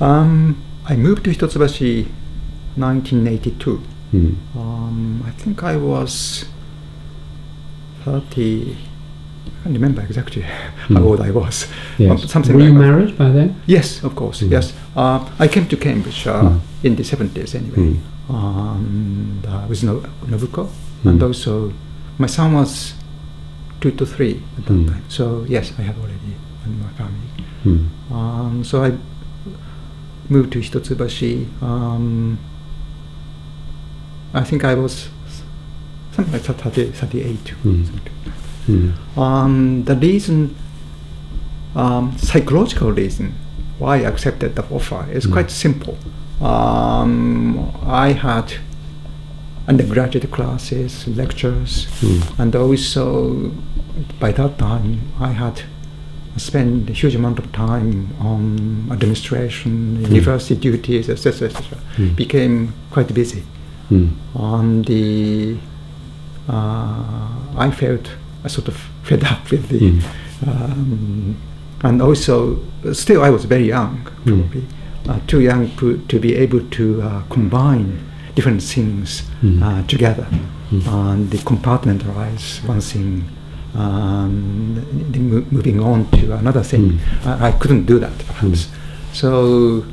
I moved to Hitotsubashi 1982. I think I was 30. I can't remember exactly how old I was. Yes. Something Were like you that. married by then? Yes, of course. Yes. I came to Cambridge in the 70s anyway. With Nobuko. And also, my son was 2 to 3 at that time. So, yes, I had already my family. So, I moved to Hitotsubashi. I think I was something like 38. The reason, psychological reason why I accepted the offer is quite simple. I had undergraduate classes, lectures, and also by that time I had spent a huge amount of time on administration, university duties, etc., etc. Became quite busy. And I felt sort of fed up with the, and also still I was very young, probably too young to be able to combine different things together and compartmentalize one thing and moving on to another thing. I couldn't do that perhaps. So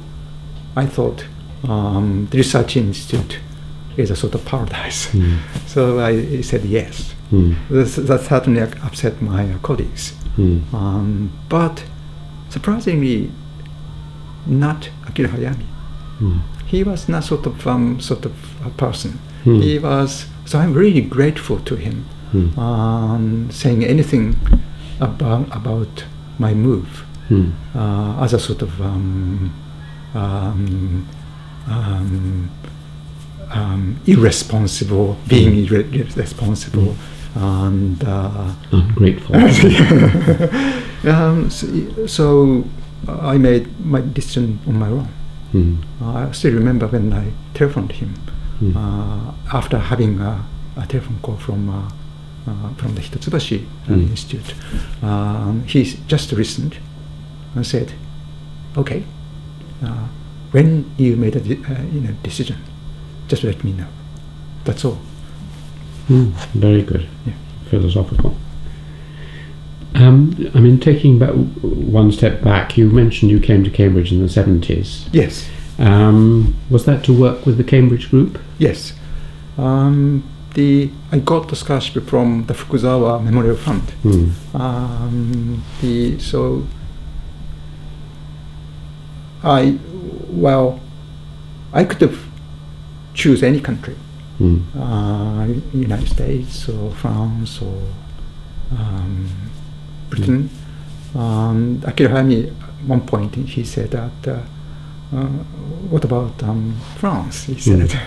I thought the research institute is a sort of paradise. So I said yes. That certainly upset my colleagues. But surprisingly, not Akira Hayami. He was not sort of a person. He was. So I'm really grateful to him saying anything about my move as a sort of irresponsible, being irresponsible and ungrateful. So I made my decision on my own. I still remember when I telephoned him after having a telephone call from the Hitotsubashi Institute. He just listened and said, "Okay, when you made a decision, just let me know." That's all. Very good. Yeah. Philosophical. I mean, taking back one step back, you mentioned you came to Cambridge in the 70s. Yes. Was that to work with the Cambridge group? Yes. I got the scholarship from the Fukuzawa Memorial Fund. So I could have choose any country, United States or France or Britain. Akira Hayami, at one point, he said that, what about France? He said.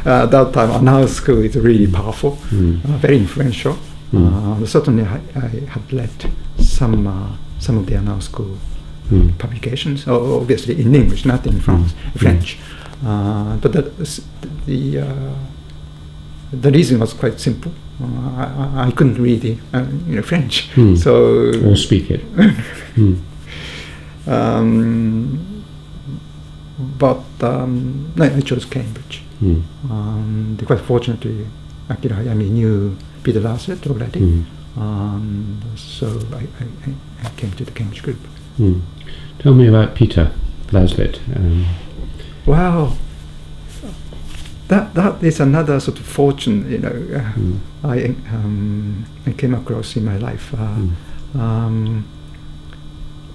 At that time, our school is really powerful, very influential. Certainly, I had led some of the Anao school publications, obviously in English, not in French. But the reason was quite simple. I couldn't read French, so or speak it. But I chose Cambridge. Quite fortunately, Akira Hayami knew Peter Lancet already, so I came to the Cambridge group. Tell me about Peter Laslett. Wow, that is another sort of fortune, I came across in my life.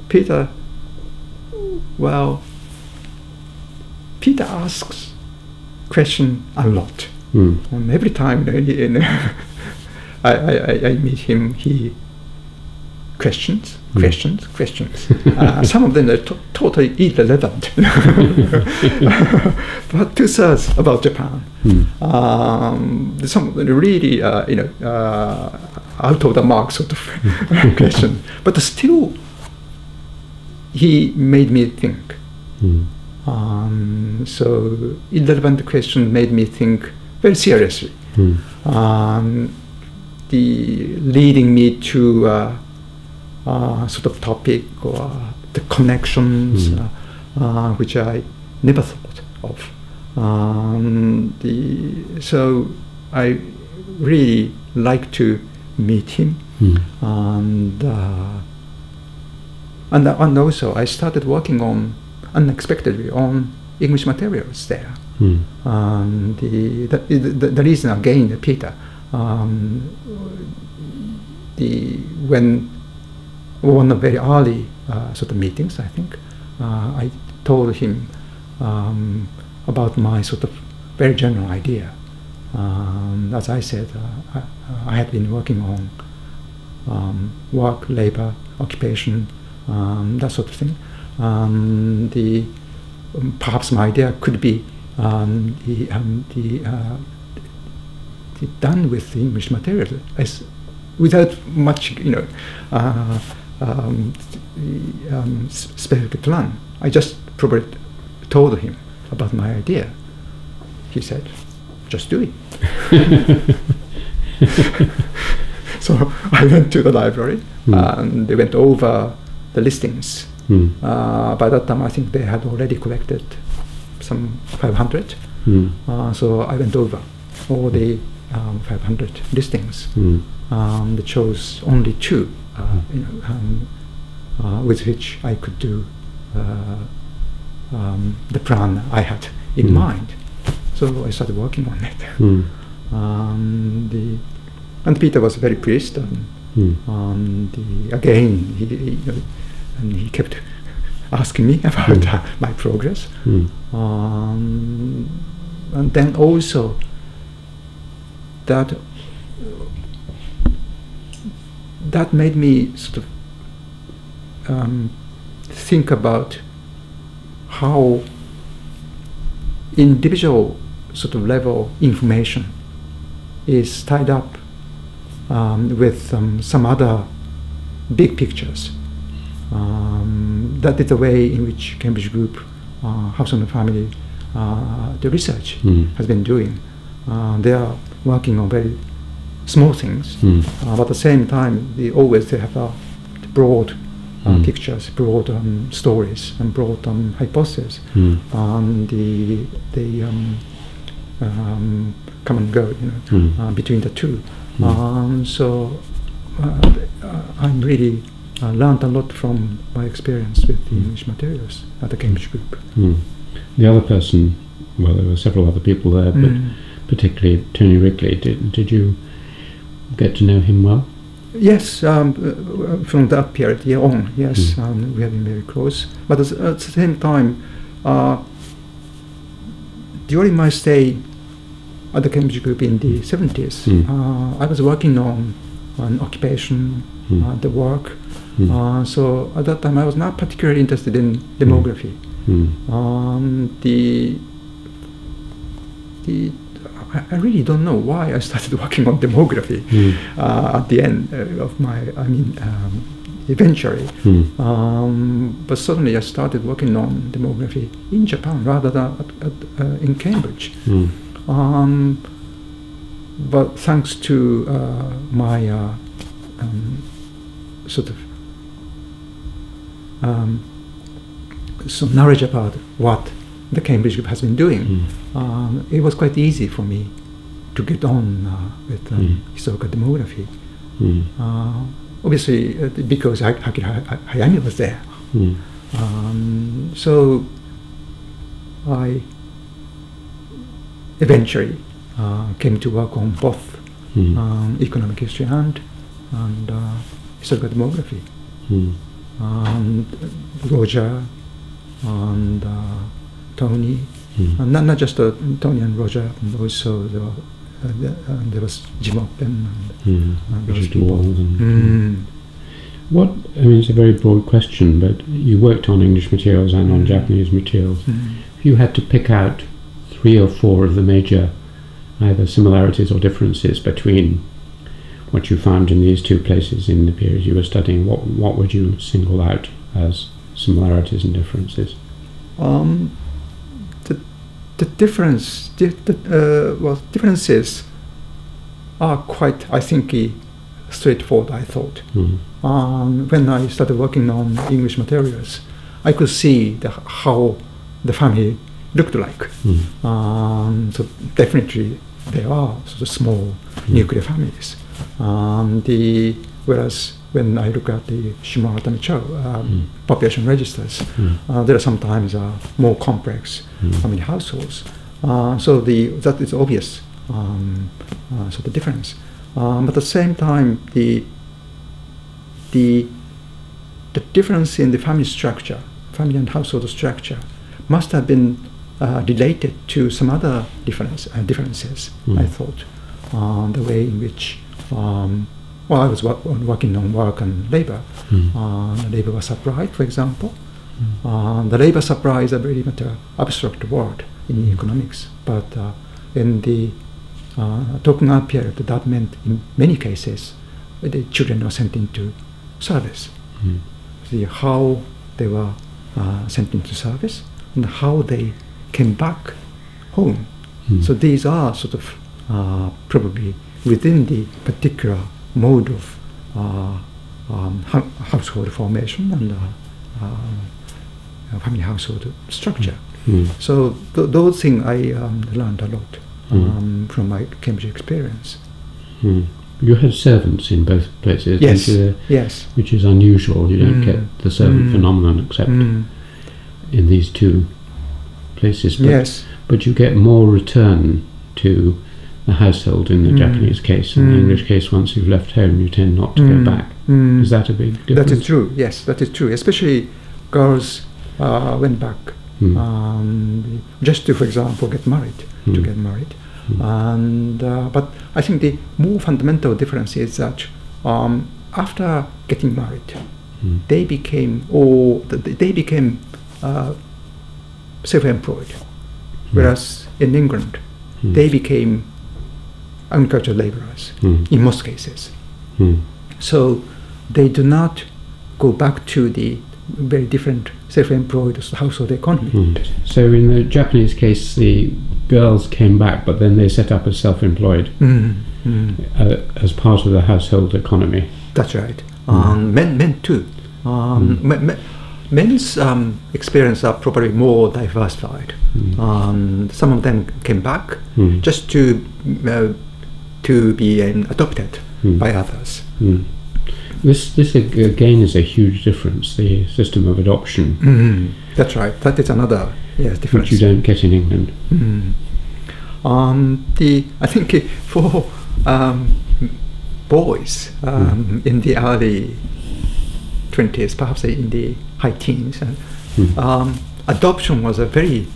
Peter, Peter asks question a lot. Every time I meet him, he questions. Some of them are totally irrelevant, but 2/3 about Japan. Some of them really, out of the mark sort of question. But still, he made me think. So irrelevant question made me think very seriously. Leading me to sort of topic or the connections which I never thought of. So I really like to meet him, and also I started working on unexpectedly on English materials there. The reason again, Peter, when one of very early sort of meetings, I think, I told him about my sort of very general idea. As I said, I had been working on work, labor, occupation, that sort of thing. Perhaps my idea could be done with the English material as without much, specific plan. I just probably told him about my idea. He said, "Just do it." So I went to the library and they went over the listings. By that time, I think they had already collected some 500. So I went over all the 500 listings. They chose only 2, with which I could do the plan I had in mind. So I started working on it. And Peter was very pleased. Again, he kept asking me about my progress. And then also that made me sort of think about how individual sort of level information is tied up with some other big pictures. That is the way in which Cambridge Group, House and Family, the research has been doing. They are working on very small things, but at the same time, they have broad pictures, broad stories, and broad hypotheses, and they come and go, between the two. So I'm really learned a lot from my experience with the English materials at the Cambridge Group. The other person, well, there were several other people there, but particularly Tony Wrigley. Did you get to know him well? Yes, from that period on, yes, we have been very close. But at the same time, during my stay at the Cambridge Group in the 70s, I was working on occupation, the work. So at that time, I was not particularly interested in demography. I really don't know why I started working on demography at the end of my, eventually. But suddenly I started working on demography in Japan rather than in Cambridge. But thanks to my sort of some knowledge about what the Cambridge Group has been doing, it was quite easy for me to get on with historical demography. Obviously, because Hayami was there. So I eventually came to work on both economic history and historical demography. Roger and Tony, and not just Tony and Roger, and also there was Jim Oppen and those people. What, it's a very broad question, but you worked on English materials and on Japanese materials. If you had to pick out 3 or 4 of the major either similarities or differences between what you found in these 2 places in the period you were studying, what would you single out as similarities and differences? The differences are quite, I think, straightforward, I thought. When I started working on English materials, I could see how the family looked like. So definitely there are sort of small nuclear families. Whereas when I look at the Shimura-Tamichao population registers, there are sometimes more complex family households. So that is obvious sort of difference. But at the same time, the difference in the family structure, family and household structure, must have been related to some other differences. I thought, the way in which, I was working on work and labor. The labor supply, for example. The labor supply is a very much abstract word in economics, but in the Tokugawa period, that meant in many cases the children were sent into service. See how they were sent into service and how they came back home. So these are sort of probably within the particular mode of household formation and family household structure. So those things I learned a lot from my Cambridge experience. You had servants in both places, yes, which is unusual. You don't get the servant phenomenon except in these two places. But, but you get more return to the household in the Japanese case. In the English case, once you've left home, you tend not to go back. Is that a big difference? That is true. Yes, that is true. Especially girls went back just to, for example, get married. And but I think the more fundamental difference is that after getting married, they became self-employed, whereas in England they became agricultural laborers in most cases. So they do not go back to the very different self-employed household economy. So in the Japanese case, the girls came back, but then they set up as self-employed as part of the household economy. That's right. Men too. Men's experience are probably more diversified. Some of them came back just to be adopted by others. This again is a huge difference, the system of adoption. That's right. That is another difference. Which you don't get in England. I think for boys in the early 20s, perhaps in the high teens, adoption was a very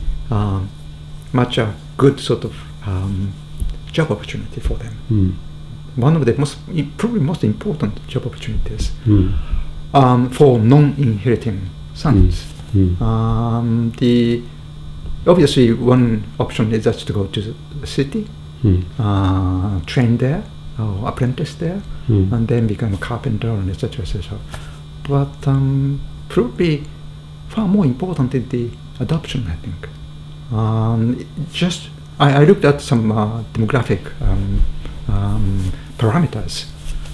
much a good sort of job opportunity for them. One of the probably most important job opportunities for non-inheriting sons. Obviously, one option is just to go to the city, train there, or apprentice there, and then become a carpenter, and etc., etc. But probably far more important is the adoption, I think. I looked at some demographic parameters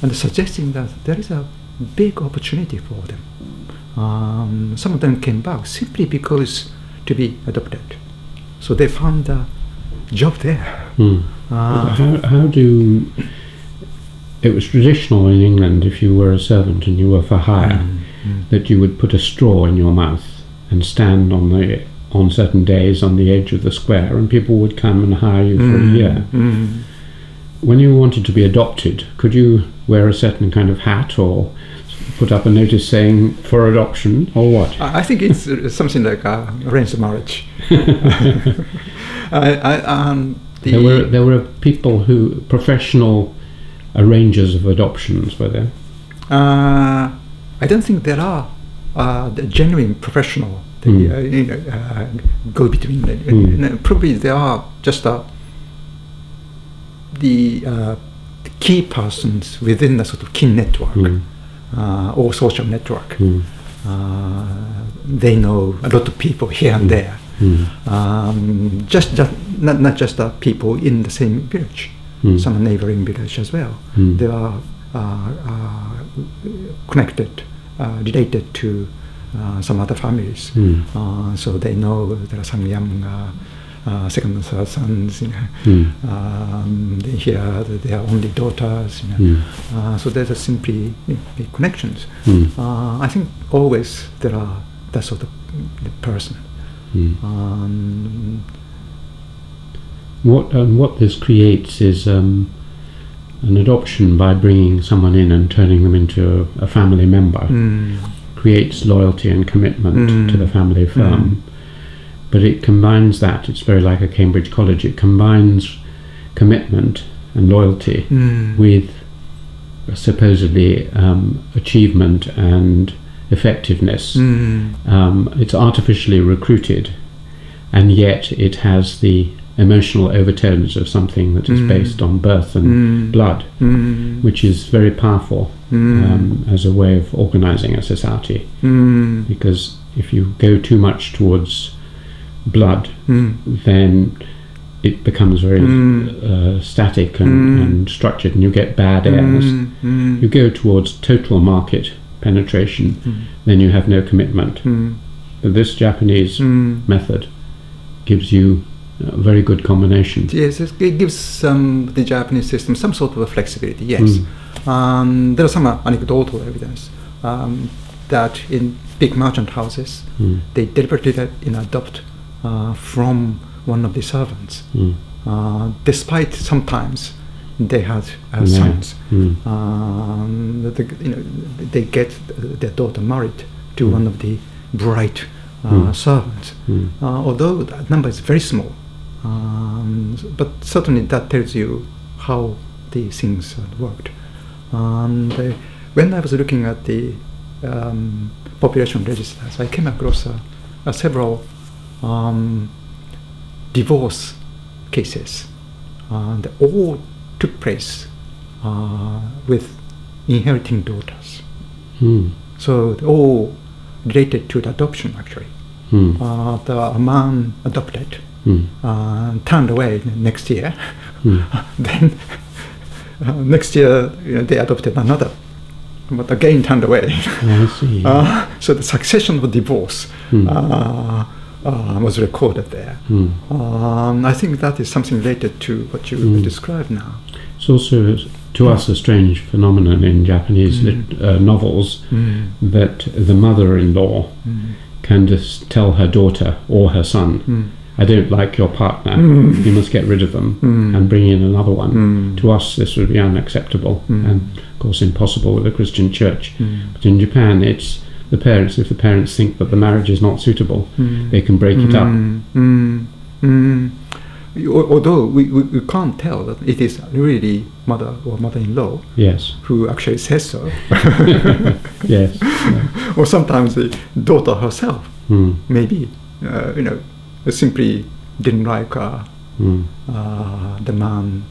and suggesting that there is a big opportunity for them. Some of them came back simply because to be adopted. So they found a job there. How do... It was traditional in England, if you were a servant and you were for hire, that you would put a straw in your mouth and stand on certain days on the edge of the square, and people would come and hire you for a year. When you wanted to be adopted, could you wear a certain kind of hat or put up a notice saying for adoption, or what? I think it's something like arranged marriage. There were people professional arrangers of adoptions, were there? I don't think there are the genuine professional go between. Probably there are just the key persons within the sort of kin network or social network. They know a lot of people here and there. Not just the people in the same village, some neighboring village as well. They are connected, related to some other families. So they know there are some young second and third sons. They hear that they are only daughters. So there's simply connections. I think always there are that sort of person. What this creates is an adoption by bringing someone in and turning them into a family member. Creates loyalty and commitment to the family firm. But it combines that, it's very like a Cambridge college, it combines commitment and loyalty with supposedly achievement and effectiveness. It's artificially recruited, and yet it has the emotional overtones of something that is based on birth and blood, which is very powerful as a way of organizing a society. Because if you go too much towards blood, then it becomes very static and structured, and you get bad heirs. You go towards total market penetration, then you have no commitment. But this Japanese method gives you a very good combination. Yes, it gives the Japanese system some sort of a flexibility, yes. There are some anecdotal evidence that in big merchant houses, they deliberately adopt from one of the servants, despite sometimes they had sons. They get their daughter married to one of the bright servants, although that number is very small. But certainly that tells you how the things worked. And when I was looking at the population registers, I came across several divorce cases, and all took place with inheriting daughters. So all related to the adoption, actually. The man adopted, turned away next year. Then next year they adopted another, but again turned away. I see. So the succession of divorce was recorded there. I think that is something related to what you described now. It's also, to us, a strange phenomenon in Japanese novels that the mother-in-law can just tell her daughter or her son, I don't like your partner, you must get rid of them and bring in another one. To us this would be unacceptable and of course impossible with a Christian church. But in Japan it's the parents, if the parents think that the marriage is not suitable, they can break it up. Although we can't tell that it is really mother or mother-in-law who actually says so. Yes. Or sometimes the daughter herself, maybe, simply didn't like the man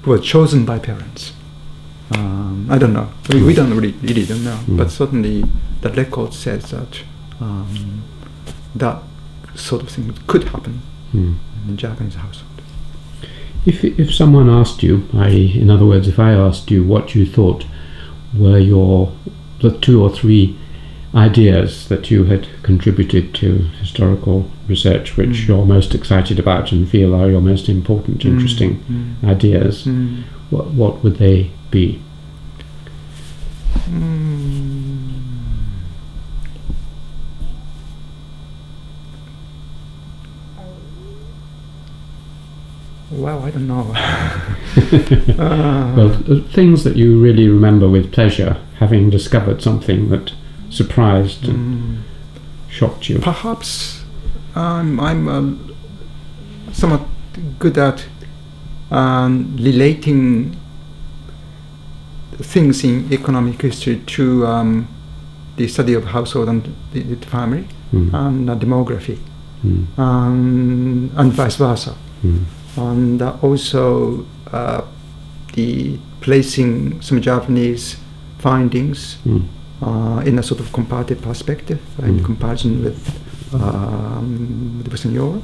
who was chosen by parents. I don't know. We don't really don't know. But certainly the record says that that sort of thing could happen in a Japanese household. If someone asked you, in other words, if I asked you what you thought were the 2 or 3 ideas that you had contributed to historical research which you're most excited about and feel are your most important, interesting ideas, what would they be? Well, I don't know. Well, things that you really remember with pleasure, having discovered something that surprised and shocked you. Perhaps I'm somewhat good at relating things in economic history to the study of household and the family and demography, and vice versa. And also the placing some Japanese findings in a sort of comparative perspective in comparison with Western Europe.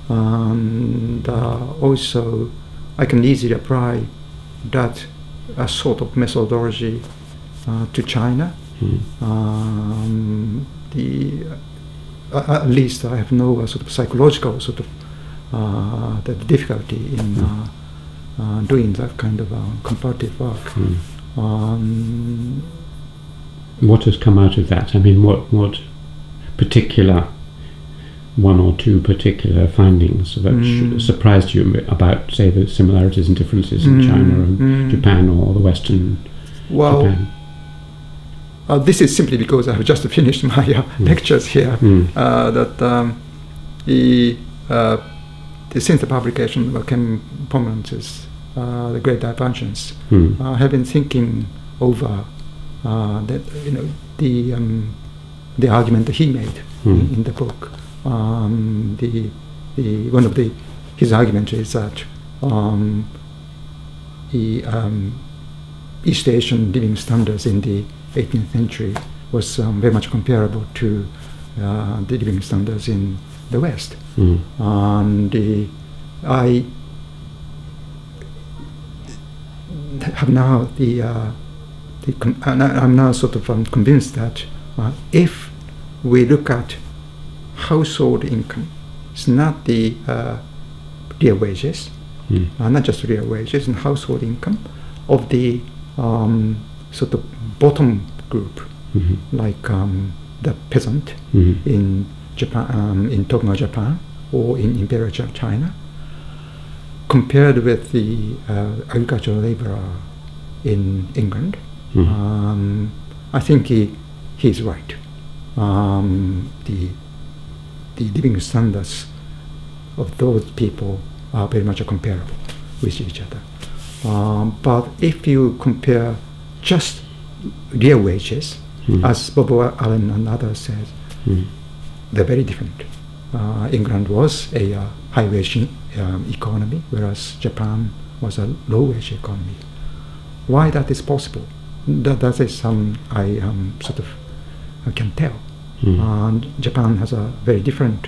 And also I can easily apply that sort of methodology to China At least I have no sort of psychological sort of the difficulty in doing that kind of comparative work. What has come out of that? I mean, what particular one or two particular findings that surprised you about, say, the similarities and differences in China and Japan, or the Western Japan? This is simply because I have just finished my lectures here. Since the publication of Chem Prominences, the Great Divergence, I have been thinking over that, the argument that he made in the book. One of his arguments is that East Asian living standards in the 18th century was very much comparable to the living standards in the West. And I have now I'm now sort of convinced that if we look at household income, it's not the real wages, not just real wages, and household income of the sort of bottom group, like the peasant in Japan, in Tokugawa Japan, or in Imperial China, compared with the agricultural laborer in England. I think he's right. The living standards of those people are very much comparable with each other. But if you compare just real wages, as Bob Allen and others said, they're very different. England was a high-wage economy, whereas Japan was a low-wage economy. Why that is possible? That is I sort of can tell. Japan has a very different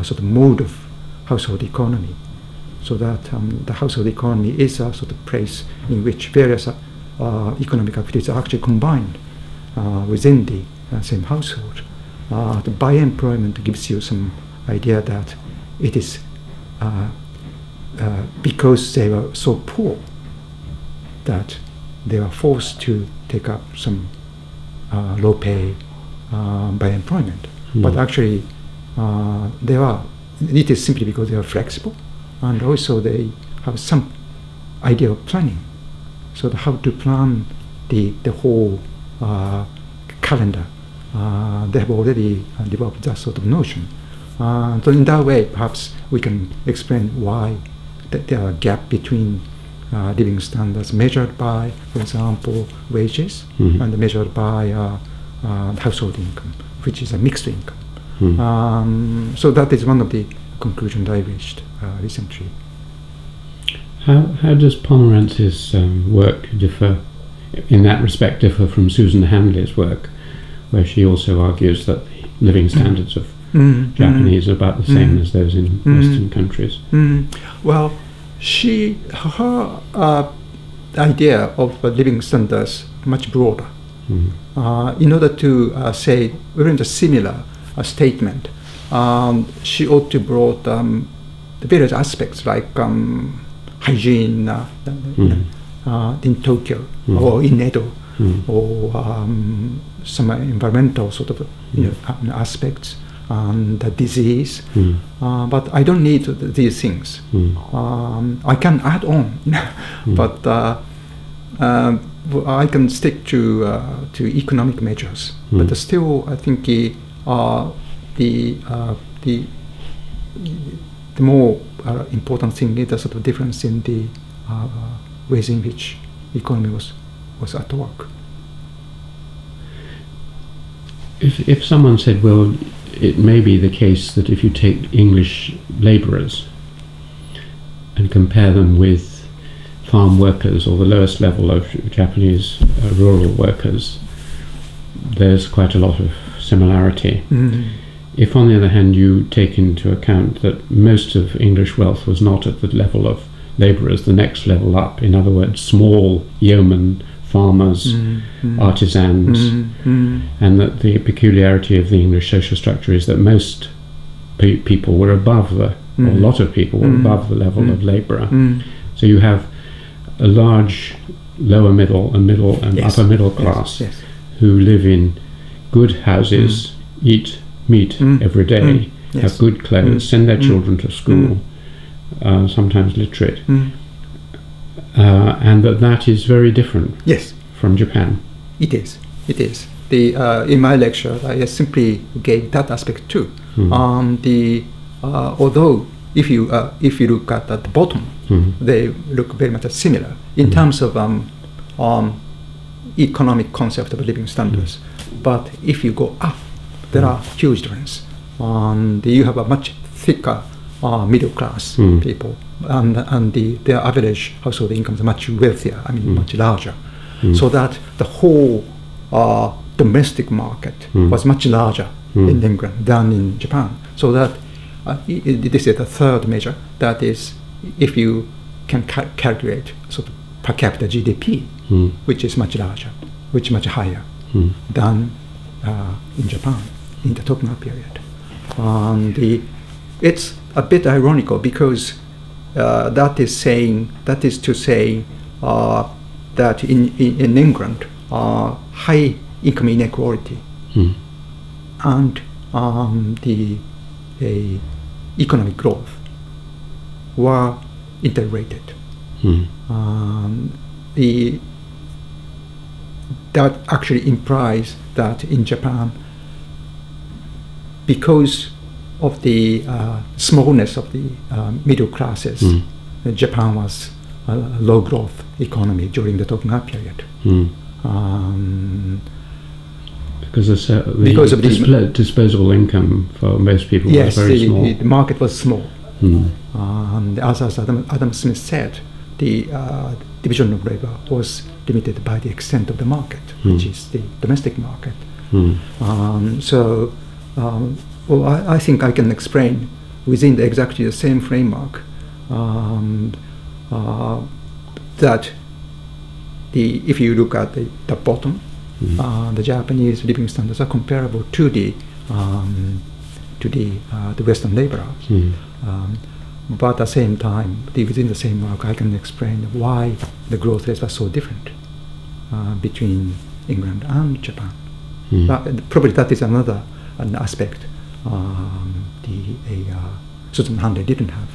sort of mode of household economy, so that the household economy is a sort of place in which various economic activities are actually combined within the same household. The by-employment gives you some idea that it is because they were so poor that they were forced to take up some low pay by employment. But actually it is simply because they are flexible, and also they have some idea of planning, so how to plan the whole calendar. They have already developed that sort of notion. So in that way, perhaps we can explain why there are a gap between living standards measured by, for example, wages, and measured by household income, which is a mixed income. So that is one of the conclusions I reached recently. How does Pomerantz's work differ, in that respect, differ from Susan Handley's work, where she also argues that living standards of Japanese are about the same as those in Western countries? Well, her idea of living standards much broader. In order to say very similar statement, she ought to brought the various aspects like hygiene in Tokyo or in Edo, or some environmental sort of aspects, and the disease. But I don't need these things. I can add on, but I can stick to economic measures. But still, I think the more important thing is the sort of difference in the ways in which economy was at work. If someone said, well, it may be the case that if you take English labourers and compare them with farm workers or the lowest level of Japanese rural workers, there's quite a lot of similarity. If, on the other hand, you take into account that most of English wealth was not at the level of labourers, the next level up, in other words, small yeoman farmers, artisans, and that the peculiarity of the English social structure is that most people were above or a lot of people were above the level of labourer. So you have a large lower middle and middle and upper middle class who live in good houses, eat meat every day, have good clothes, send their children to school, sometimes literate, and that is very different from Japan. It is. In my lecture, I simply gave that aspect too. Although if you look at the bottom, they look very much similar in terms of economic concept of living standards. But if you go up, there are huge differences. You have a much thicker middle class people, and their average household income is much wealthier. Much larger. So that the whole domestic market was much larger in England than in Japan. So that this is the third measure. That is, if you can calculate sort of per capita GDP, which is much larger, which is much higher than in Japan in the Tokugawa period. It's a bit ironical because that is to say that in England, high income inequality and the economic growth were interrelated. That actually implies that in Japan, because of the smallness of the middle classes, Japan was a low growth economy during the Tokugawa period. Because of the disposable income for most people was very small. The market was small. As Adam Smith said, the division of labor was limited by the extent of the market, which is the domestic market. I think I can explain within exactly the same framework that if you look at the bottom, the Japanese living standards are comparable to the Western laborers. But at the same time, within the same work, I can explain why the growth rates are so different between England and Japan. Probably that is an aspect Susan Handley didn't have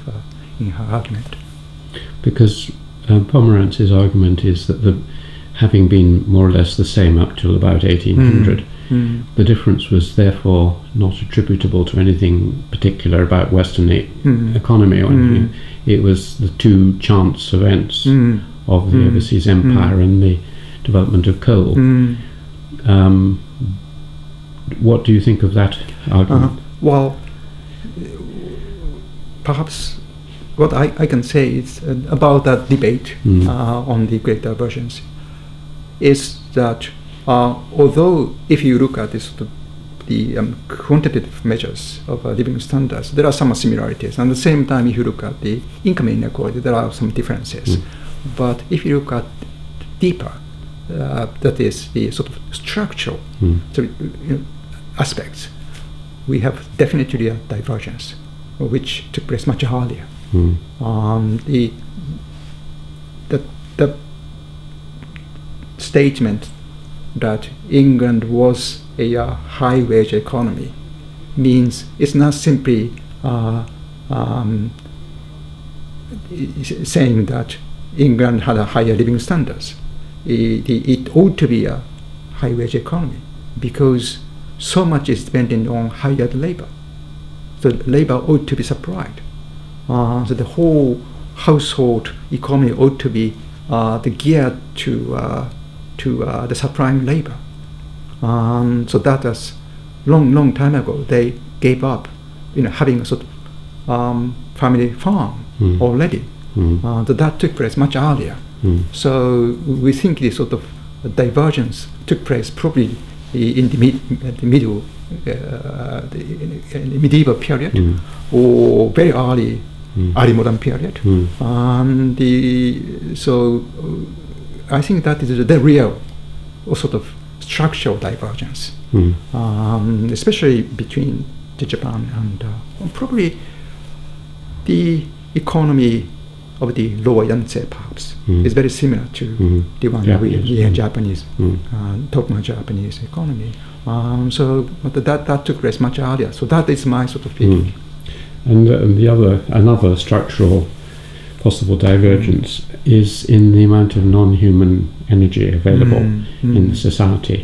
in her argument. Because Pomerantz's argument is that having been more or less the same up till about 1800, the difference was therefore not attributable to anything particular about Western economy or anything. It was the two chance events of the overseas empire and the development of coal. What do you think of that argument? Well, perhaps what I can say is about that debate on the great divergence is that although if you look at the quantitative measures of living standards, there are some similarities. And at the same time, if you look at the income inequality, there are some differences. But if you look at deeper, that is the sort of structural aspects, we have definitely a divergence, which took place much earlier. The statement that England was a high-wage economy means it's not simply saying that England had a higher living standards. It ought to be a high-wage economy because so much is dependent on hired labor. So labor ought to be supplied. So the whole household economy ought to be geared to the supplying labor. So that was long time ago. They gave up, having a sort of family farm already. So that took place much earlier. So we think this sort of divergence took place probably in the medieval period or very early modern period. So I think that is the real sort of structural divergence, especially between Japan and probably the economy of the lower Yangtze perhaps is very similar to the one Japanese, Tokugawa Japanese economy. So but that took place much earlier. So that is my sort of feeling. And another structural possible divergence is in the amount of non-human energy available in the society.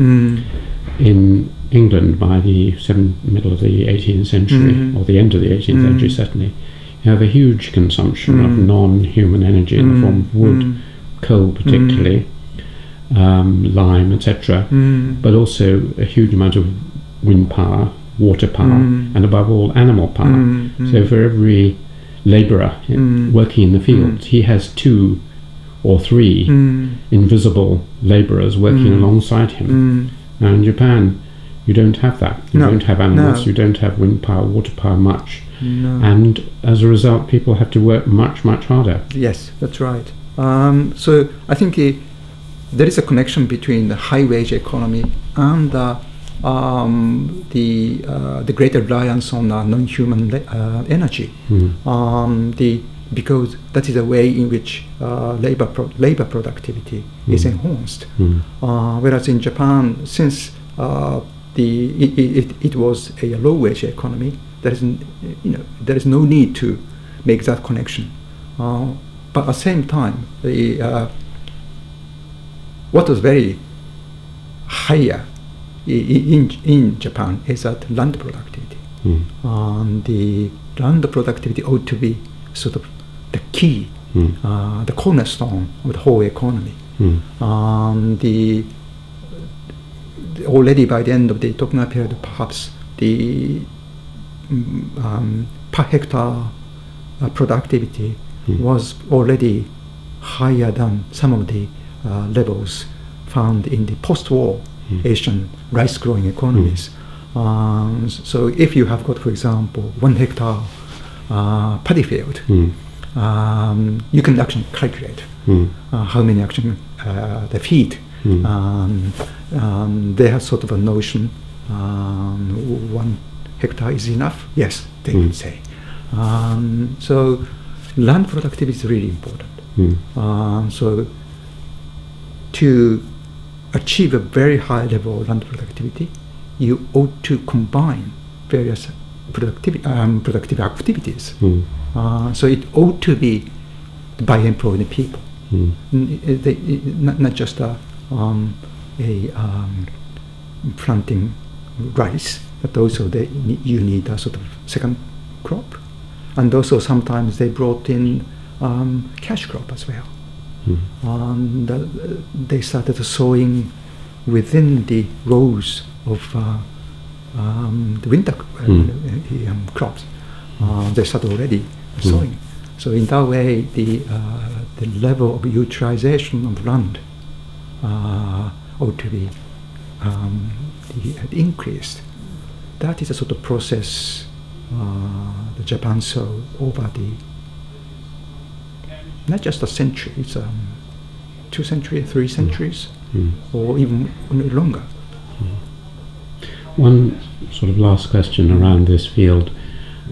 In England, by the middle of the 18th century, or the end of the 18th century certainly, you have a huge consumption of non-human energy in the form of wood, coal particularly, lime, etc., but also a huge amount of wind power, water power, and above all animal power. So for every labourer working in the fields, he has 2 or 3 invisible labourers working alongside him. Now in Japan, you don't have that. You don't have animals, you don't have wind power, water power much. And as a result, people have to work much, much harder. Yes, that's right. So I think there is a connection between the high-wage economy and the greater reliance on non-human energy. Because that is a way in which labor productivity is enhanced. Whereas in Japan, since it was a low-wage economy, there is no need to make that connection. But at the same time, what was very higher in Japan is that land productivity. The land productivity ought to be sort of the key, the cornerstone of the whole economy. Already by the end of the Tokugawa period, perhaps the per hectare productivity was already higher than some of the levels found in the post-war Asian rice-growing economies. So if you have got, for example, 1 hectare paddy field, you can actually calculate how many actually the feed. They have sort of a notion, 1 hectare is enough. Yes, they would say. So land productivity is really important. So to achieve a very high level of land productivity, you ought to combine various productive activities. So it ought to be by employing people, not just planting rice, but also you need a sort of second crop, and also sometimes they brought in cash crop as well. And they started sowing within the rows of the winter crops. They started already sowing. So in that way, the level of utilization of land ought to be increased. That is a sort of process that Japan saw over not just a century, it's 2 centuries, 3 centuries, or even longer. One sort of last question around this field.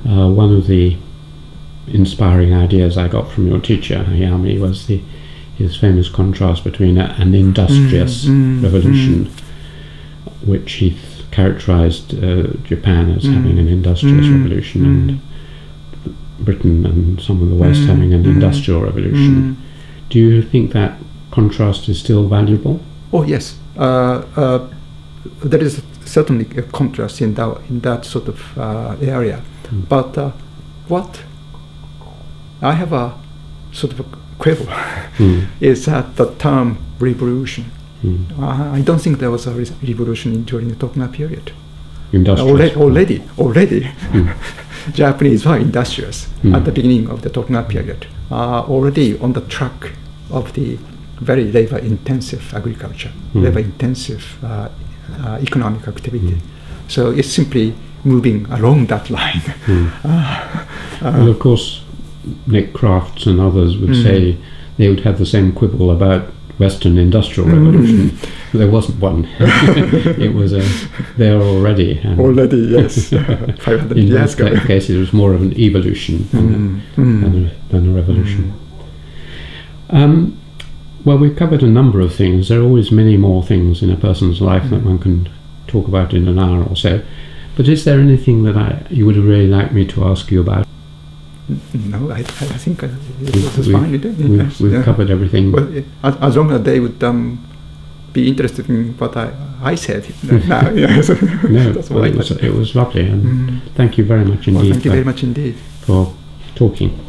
One of the inspiring ideas I got from your teacher, Hayami, was his famous contrast between an industrious revolution, which he characterized Japan as having an industrious revolution, and Britain and some of the West having an industrial revolution. Do you think that contrast is still valuable? Oh yes, there is certainly a contrast in that sort of area. But what I have a sort of a quibble is that the term revolution. I don't think there was a revolution during the Tokugawa period. Already, Japanese were industrious at the beginning of the Tokugawa period, already on the track of the very labor-intensive agriculture, labor-intensive economic activity. So it's simply moving along that line. Well, of course, Nick Crafts and others would say they would have the same quibble about Western Industrial Revolution. There wasn't one. It was there already. And already, yes. 500 in years most ago. cases, it was more of an evolution than a revolution. Well, we've covered a number of things. There are always many more things in a person's life that one can talk about in an hour or so. But is there anything that you would really like me to ask you about? No, I think it was fine. We've covered everything. Well, as long as they would be interested in what I said. Now, No, well, it was lovely, and thank you very much indeed. Well, thank you very much indeed for talking.